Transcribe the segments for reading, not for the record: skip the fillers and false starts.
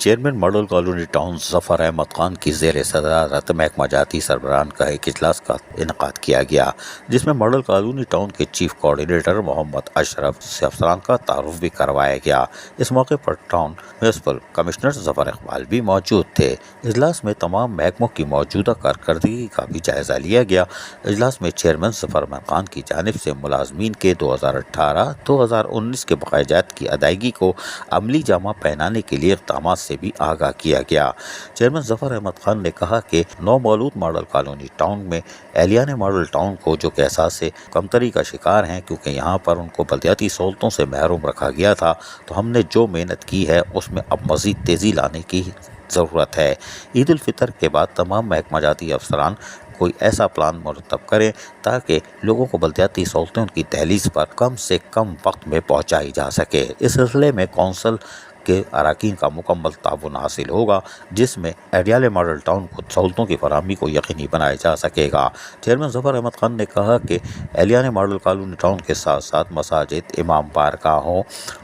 Chairman model colony town ظفر احمد خان کی زیر صدارت محکمہ جاتی سربراہان کا ایک اجلاس کا انعقاد کیا گیا، جس میں ماڈل کالونی ٹاؤن کے چیف کوآرڈینیٹر محمد اشرف سے افسران کا تعارف بھی کروایا گیا۔ اس موقع پر ٹاؤن میونسپل کمشنر ظفر اقبال بھی موجود تھے۔ اجلاس میں تمام محکموں کی موجودہ کارکردگی کا بھی جائزہ لیا گیا۔ اجلاس میں چیئرمین ظفر احمد خان کی جانب سے ملازمین کے 2018-2019 کے بقایا جات کی ادائیگی کو عملی جامہ پہنانے کے لیے اقدامات سے بھی آگاہ کیا گیا۔ چیئرمین ظفر احمد خان نے کہا کہ نو مولود ماڈل کالونی ٹاؤن میں اہلیان ماڈل ٹاؤن کو جو کہ احساس کمتری کا شکار ہیں، کیونکہ یہاں پر ان کو بلدیاتی سہولتوں سے محروم رکھا گیا تھا، تو ہم نے جو محنت کی ہے اس میں اب مزید تیزی لانے کی ضرورت ہے۔ عید الفطر کے بعد تمام محکمہ جاتی افسران کوئی ایسا پلان مرتب کریں تاکہ لوگوں کو بلدیاتی سہولتیں ان کی دہلیز پر کم سے کم وقت میں پہنچائی جا سکے۔ اس سلسلے میں کونسل کے اراکین کا مکمل تعاون حاصل ہوگا، جس میں اہلیان ماڈل ٹاؤن کو سہولتوں کی فراہمی کو یقینی بنایا جا سکے گا۔ چیئرمین ظفر احمد خان نے کہا کہ اہلیان ماڈل کالونی ٹاؤن کے ساتھ ساتھ مساجد، امام بارگاہوں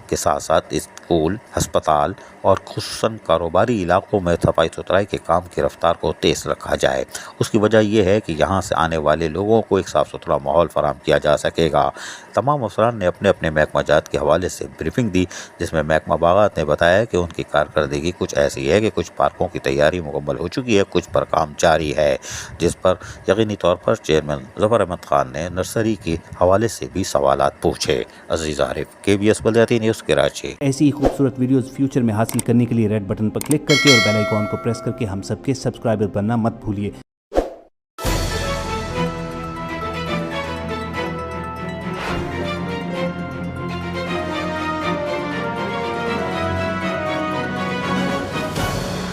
کے ساتھ ساتھ اسکول، ہسپتال اور خصوصاً کاروباری علاقوں میں صفائی ستھرائی کے کام کی رفتار کو تیز رکھا جائے۔ اس کی وجہ یہ ہے کہ یہاں سے آنے والے لوگوں کو ایک صاف ستھرا ماحول فراہم کیا جا سکے گا۔ تمام افسران نے اپنے اپنے محکمہ جات کے حوالے سے بریفنگ دی، جس میں محکمہ باغات نے بتایا کہ ان کی کارکردگی کچھ ایسی ہے کہ کچھ پارکوں کی تیاری مکمل ہو چکی ہے، کچھ پر کام جاری ہے، جس پر یقینی طور پر چیئرمین ظفر احمد خان نے نرسری کے حوالے سے بھی سوالات پوچھے۔ عزیز عارف، KBS بلدیاتی نیوز کراچی۔ ایسی ہی خوبصورت ویڈیوز فیوچر میں حاصل کرنے کے لیے ریڈ بٹن پر کلک کر کے اور بیل آئیکن کو پریس کر کے ہم سب کے سبسکرائبر بننا مت بھولیے۔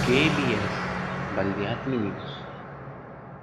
KBS بلدیاتی نیوز۔